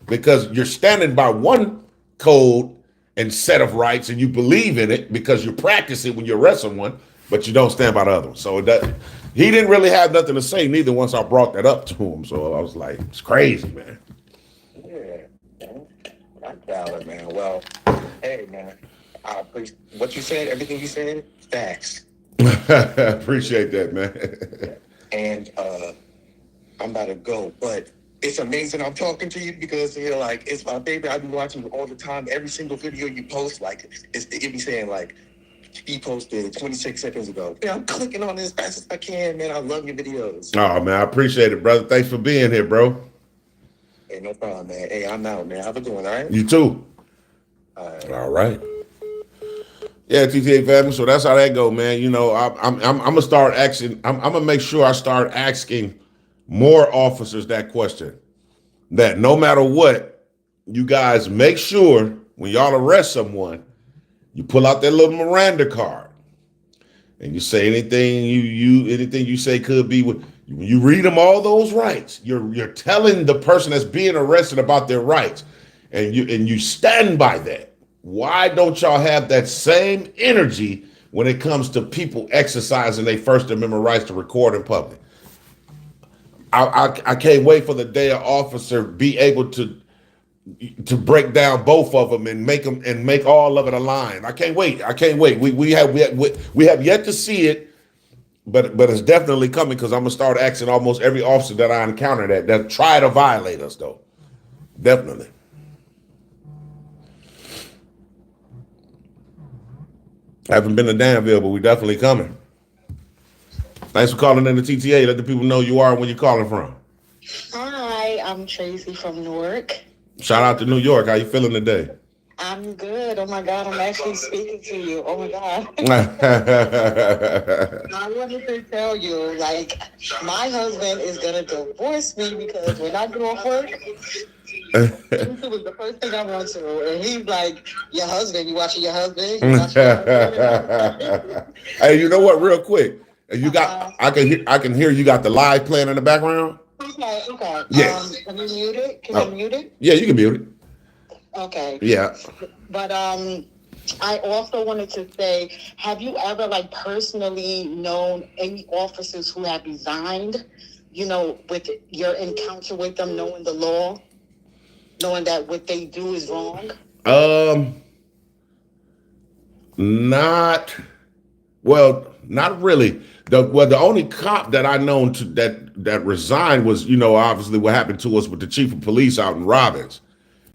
because you're standing by one code and set of rights, and you believe in it because you practice it when you arrest someone, but you don't stand by the other one. So he didn't really have nothing to say neither once I brought that up to him. So I was like, it's crazy, man. Yeah, that's valid, man. Well, hey, man, I appreciate what you said. Everything you said, facts. Appreciate that, man. And I'm about to go, but it's amazing I'm talking to you because you're like, it's my baby. I be watching you all the time. Every single video you post, like, it be saying, like, he posted 26 seconds ago. Yeah, I'm clicking on this as fast as I can, man. I love your videos. Oh, man, I appreciate it, brother. Thanks for being here, bro. Hey, no problem, man. Hey, I'm out, man. Have a good one, all right? You too. All right. Yeah, TTA family. So that's how that go, man. You know, I'm gonna start asking. I'm gonna make sure I start asking more officers that question. That no matter what, you guys make sure when y'all arrest someone, you pull out that little Miranda card, and you say anything anything you say could be when you read them all those rights. You're telling the person that's being arrested about their rights, and you stand by that. Why don't y'all have that same energy when it comes to people exercising their First Amendment rights to record in public? I can't wait for the day an officer be able to break down both of them and make all of it align. I can't wait. We have yet to see it, but it's definitely coming, because I'm gonna start asking almost every officer that I encounter that try to violate us, though. Definitely. Haven't been to Danville, but we definitely coming. Thanks for calling in the TTA. Let the people know you are and where you're calling from. Hi, I'm Tracy from Newark. Shout out to New York. How you feeling today? I'm good. Oh my God, I'm actually speaking to you. Oh my God. I wanted to tell you, like, my husband is gonna divorce me because when I get off work, YouTube was the first thing I run to, and he's like, "Your husband? You watching your husband? You watching your husband?" Hey, you know what? Real quick, you got I can hear you got the live playing in the background. Okay. Yes. Can you mute it? Can you mute it? Yeah, you can mute it. Okay. Yeah. But I also wanted to say, have you ever, like, personally known any officers who have resigned, you know, with your encounter with them, knowing the law, knowing that what they do is wrong? Not really. The only cop that I known that resigned was, you know, obviously what happened to us with the chief of police out in Robbins.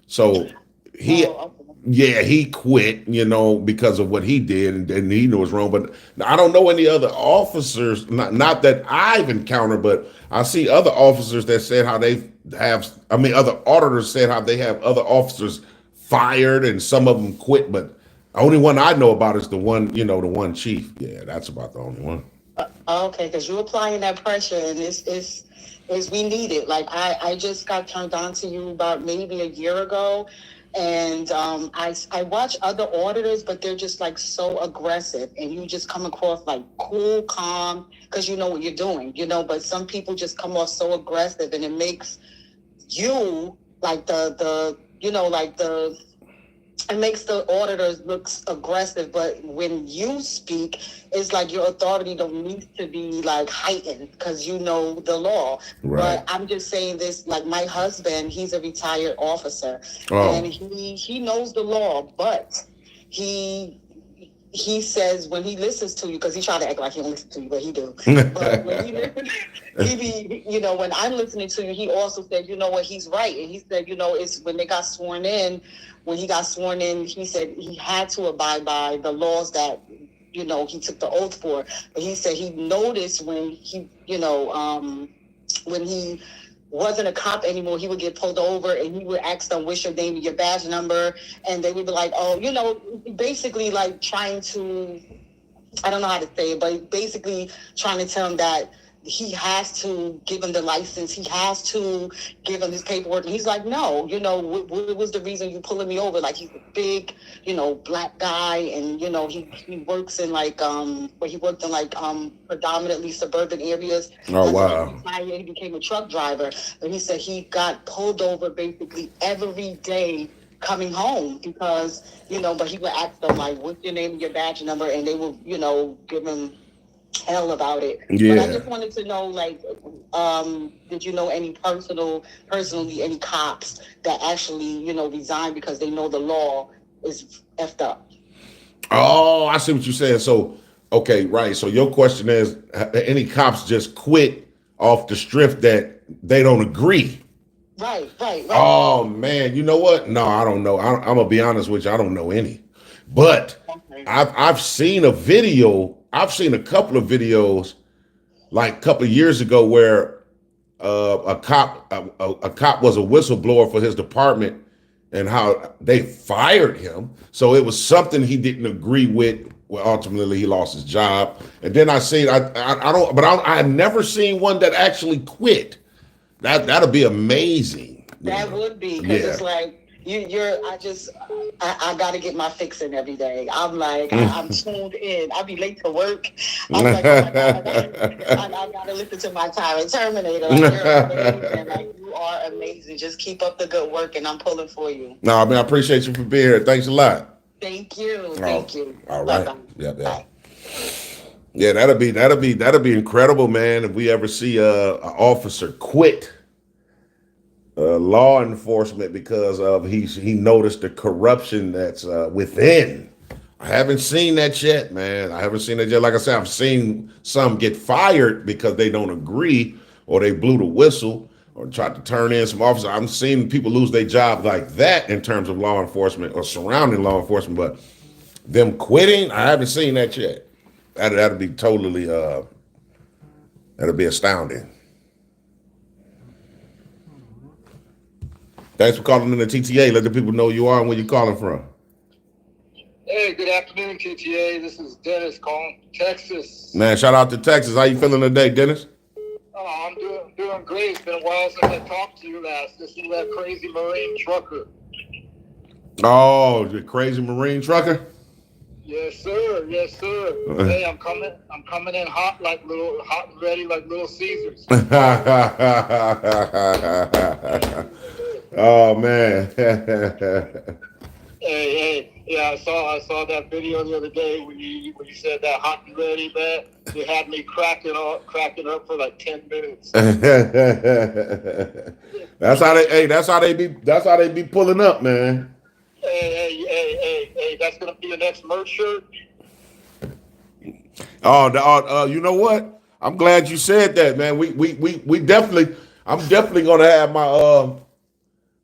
So he quit, you know, because of what he did, and he knew it was wrong. But I don't know any other officers, not that I've encountered, but I see other officers that said how other auditors said how they have other officers fired and some of them quit, but the only one I know about is the one chief. Yeah, that's about the only one. Okay, because you're applying that pressure, and it's we need it. Like, I just got turned on to you about maybe a year ago, and I watch other auditors, but they're just, like, so aggressive, and you just come across like cool, calm, because you know what you're doing, you know. But some people just come off so aggressive, and it makes you like it makes the auditors look aggressive. But when you speak, it's like your authority don't need to be, like, heightened because you know the law. Right. But I'm just saying this, like, my husband, he's a retired officer, and he knows the law, but he says when he listens to you, because he try to act like he don't listen to you, but he do. But when he listens, when I'm listening to you, he also said, you know what, he's right. And he said, you know, it's when he got sworn in, he said he had to abide by the laws that, you know, he took the oath for. But he said he noticed when he wasn't a cop anymore, he would get pulled over and he would ask them, what's your name, your badge number? And they would be like, oh, you know, basically like trying to, I don't know how to say it, but basically trying to tell them that he has to give him the license. He has to give him his paperwork. And he's like, no, you know, what was the reason you pulling me over? Like, he's a big, you know, black guy. And, you know, he works in like, where he worked in like, predominantly suburban areas. Oh, wow. He became a truck driver. And he said he got pulled over basically every day coming home because, you know, but he would ask them like, what's your name and your badge number? And they would, you know, give him hell about it. Yeah. But I just wanted to know, like, did you know any personally any cops that actually, you know, resigned because they know the law is effed up? Oh, I see what you're saying. So, okay, right. So your question is, any cops just quit off the strength that they don't agree? Right. Oh man, you know what? No, I don't know. I'm gonna be honest with you. I don't know any, but okay. I've seen a video. I've seen a couple of videos, like a couple of years ago, where a cop was a whistleblower for his department, and how they fired him. So it was something he didn't agree with. Well, ultimately he lost his job. And then I I've never seen one that actually quit. That'll be amazing. That would be, because it's like I gotta get my fix in every day. I'm like, I'm tuned in. I'll be late to work. I'm like, oh my God, I gotta listen to my Tyrant Terminator. Like, you're amazing. Like, you are amazing. Just keep up the good work, and I'm pulling for you. No, I mean, I appreciate you for being here. Thanks a lot. Thank you. Thank you. All right. Yep. Yeah, that'll be incredible, man. If we ever see an officer quit law enforcement because of he noticed the corruption that's within. I haven't seen that yet, man. I haven't seen that yet. Like I said, I've seen some get fired because they don't agree, or they blew the whistle, or tried to turn in some officers. I've seen people lose their job like that in terms of law enforcement or surrounding law enforcement, but them quitting, I haven't seen that yet. That'd be totally that'd be astounding. Thanks for calling in the TTA. Let the people know who you are and where you're calling from. Hey, good afternoon, TTA. This is Dennis calling from Texas. Man, shout out to Texas. How you feeling today, Dennis? Oh, I'm doing great. It's been a while since I talked to you last. This is that crazy Marine trucker. Oh, the crazy Marine trucker? Yes, sir. Hey, I'm coming in hot and ready like Little Caesars. Oh man. Hey, yeah, I saw that video the other day when you said that hot and ready, man. You had me cracking up for like 10 minutes. That's how they be pulling up, man. Hey, that's gonna be your next merch shirt. Oh, you know what? I'm glad you said that, man. We definitely. I'm definitely gonna have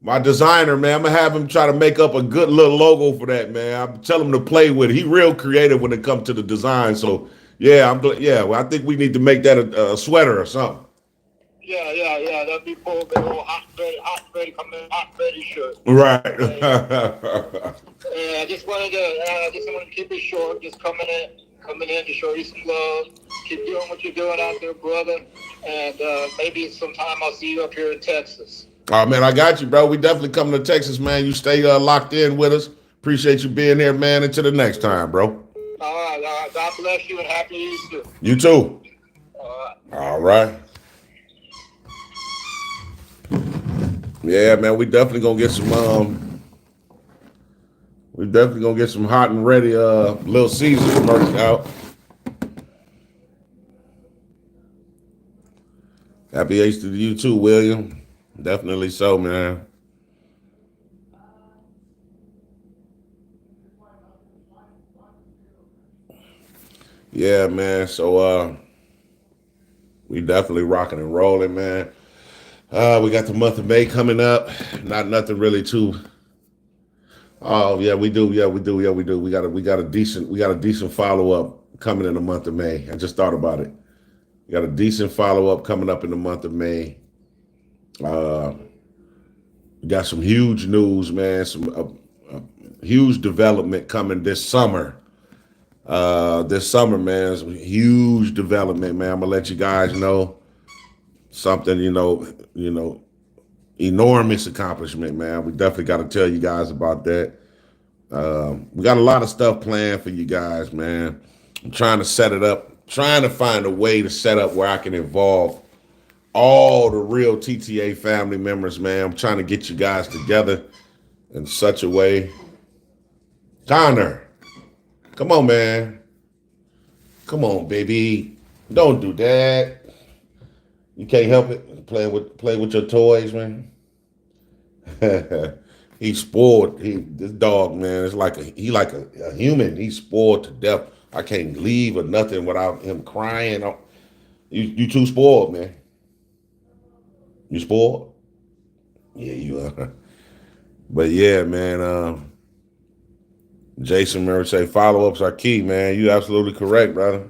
my designer, man. I'm gonna have him try to make up a good little logo for that, man. I'm tell him to play with it. He real creative when it comes to the design. So yeah, well, I think we need to make that a sweater or something. Yeah, that'd be cool. Big old hot and ready, come in, hot and ready shirt. Right. I just wanted to keep it short. Just coming in to show you some love. Keep doing what you're doing out there, brother. And maybe sometime I'll see you up here in Texas. Oh man, I got you, bro. We definitely coming to Texas, man. You stay locked in with us. Appreciate you being here, man. Until the next time, bro. All right. God bless you and happy Easter. You too. All right. Yeah, man, we definitely gonna get some hot and ready Little Caesars merch out. Happy Easter to you too, William. Definitely so, man. Yeah, man. So we definitely rocking and rolling, man. We got the month of May coming up. Not nothing really too. Oh yeah, we do. We got a decent follow up coming in the month of May. I just thought about it. We got a decent follow up coming up in the month of May. We got some huge news, man. Some huge development coming this summer. this summer, man. It's a huge development, man. I'm gonna let you guys know something, enormous accomplishment, man. We definitely got to tell you guys about that. We got a lot of stuff planned for you guys, man. I'm trying to set it up, trying to find a way to set up where I can involve all the real TTA family members, man. I'm trying to get you guys together in such a way. Connor, come on, man. Come on, baby. Don't do that. You can't help it. Play with your toys, man. He's spoiled. This dog, man, is like a human. He's spoiled to death. I can't leave or nothing without him crying. You too spoiled, man. You spoiled? Yeah, you are. But yeah, man. Jason Murray say follow-ups are key, man. You absolutely correct, brother.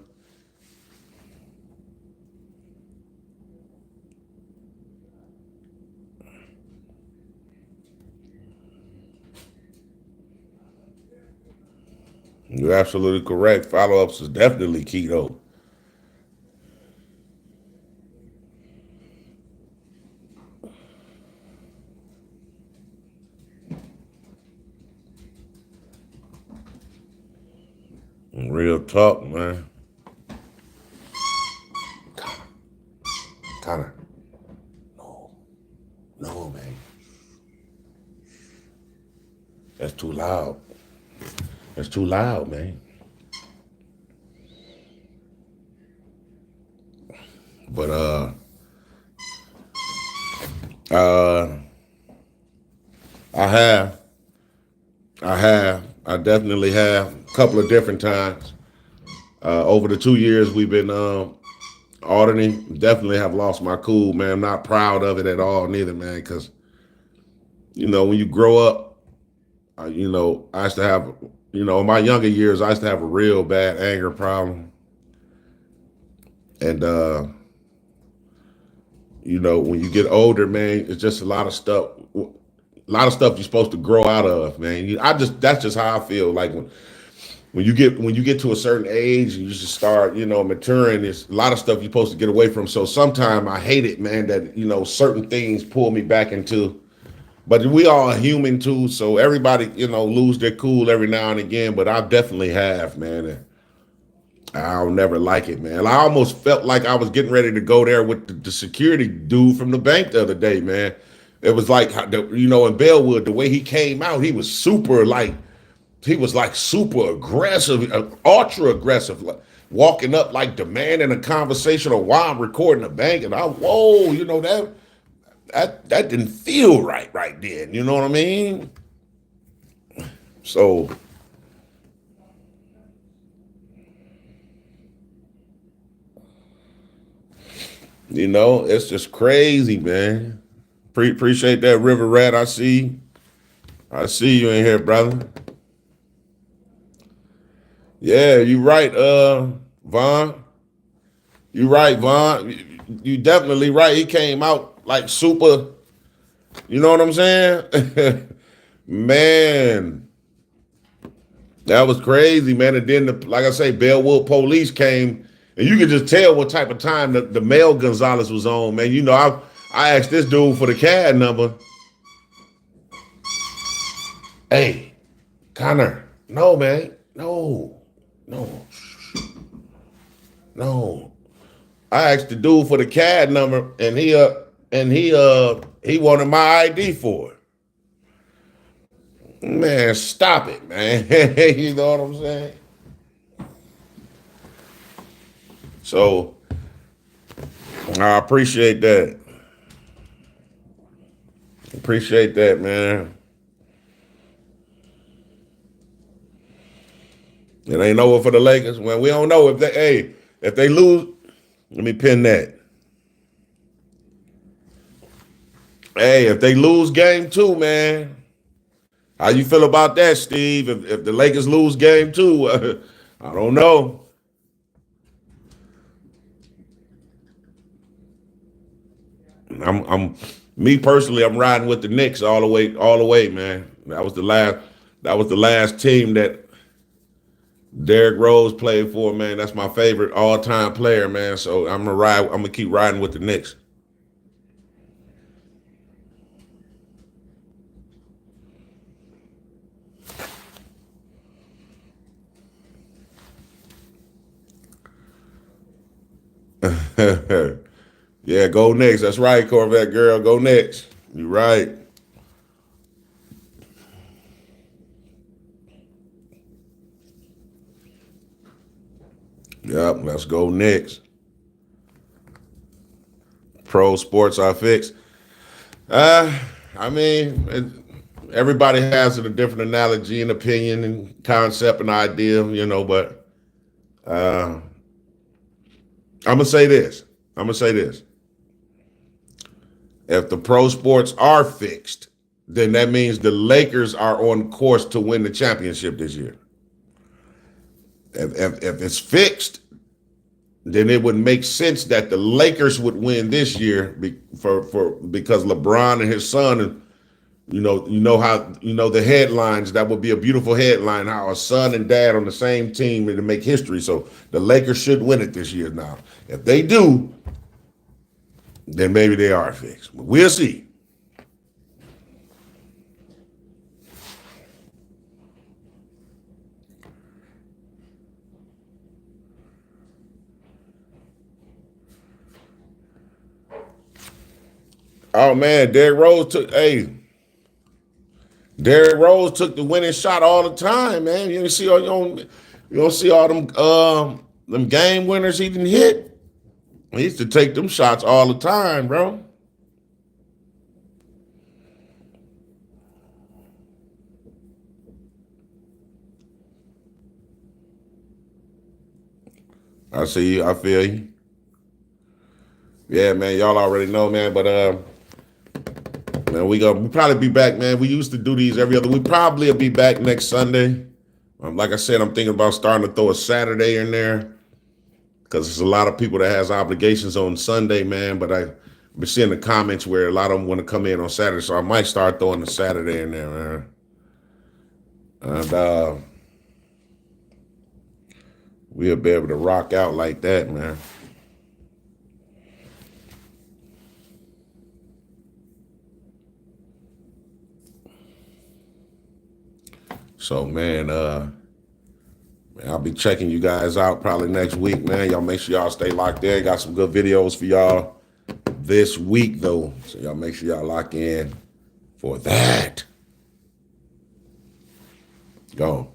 You're absolutely correct. Follow-ups is definitely key, though. Real talk, man. Connor. No, man. That's too loud. That's too loud, man. But I definitely have a couple of different times. Over the 2 years we've been auditing, definitely have lost my cool, man. I'm not proud of it at all, neither, man, because, when you grow up, I used to have, in my younger years, I used to have a real bad anger problem. And, when you get older, man, it's just a lot of stuff you're supposed to grow out of, man. That's just how I feel. Like when you get to a certain age and you just start, maturing, there's a lot of stuff you're supposed to get away from. So sometimes I hate it, man, that, certain things pull me back into, but we all are human too. So everybody, lose their cool every now and again, but I definitely have, man. And I'll never like it, man. I almost felt like I was getting ready to go there with the security dude from the bank the other day, man. It was like, in Bellwood, the way he came out, he was super super aggressive, ultra aggressive, like walking up, like demanding a conversation or why I'm recording a bank. And that didn't feel right then. You know what I mean? So, it's just crazy, man. Appreciate that, River Rat. I see you in here, brother. Yeah, you right, Vaughn. You right, Vaughn. You definitely right. He came out like super, you know what I'm saying? Man, that was crazy, man. And then, like I say, Bellwood police came, and you could just tell what type of time the Mel Gonzalez was on, man. I asked this dude for the CAD number. Hey, Connor, no, man, no. I asked the dude for the CAD number, and he wanted my ID for it. Man, stop it, man. You know what I'm saying? So I appreciate that. Appreciate that, man. It ain't over for the Lakers. Well, we don't know if they lose. Let me pin that. Hey, if they lose game 2, man, how you feel about that, Steve? If the Lakers lose game 2, I don't know. Me personally, I'm riding with the Knicks all the way, man. That was the last team that Derrick Rose played for, man. That's my favorite all-time player, man. So I'm gonna keep riding with the Knicks. Yeah, go Knicks. That's right, Corvette girl. Go Knicks. You're right. Yep, let's go Knicks. Pro sports are fixed. I mean, everybody has a different analogy and opinion and concept and idea, but I'm gonna say this. If the pro sports are fixed, then that means the Lakers are on course to win the championship this year. If it's fixed, then it would make sense that the Lakers would win this year because LeBron and his son, and the headlines, that would be a beautiful headline, how a son and dad on the same team to make history. So the Lakers should win it this year. Now, if they do, then maybe they are fixed. But we'll see. Oh man, Derrick Rose took the winning shot all the time, man. You don't see all them game winners he didn't hit. He used to take them shots all the time, bro. I see you. I feel you. Yeah, man. Y'all already know, man. But man, we'll probably be back, man. We used to do these every other week. Probably will be back next Sunday. Like I said, I'm thinking about starting to throw a Saturday in there because there's a lot of people that has obligations on Sunday, man. But I've been seeing the comments where a lot of them want to come in on Saturday, so I might start throwing the Saturday in there, man. And we'll be able to rock out like that, man. So, man, I'll be checking you guys out probably next week, man. Y'all make sure y'all stay locked in. Got some good videos for y'all this week, though. So y'all make sure y'all lock in for that. Go.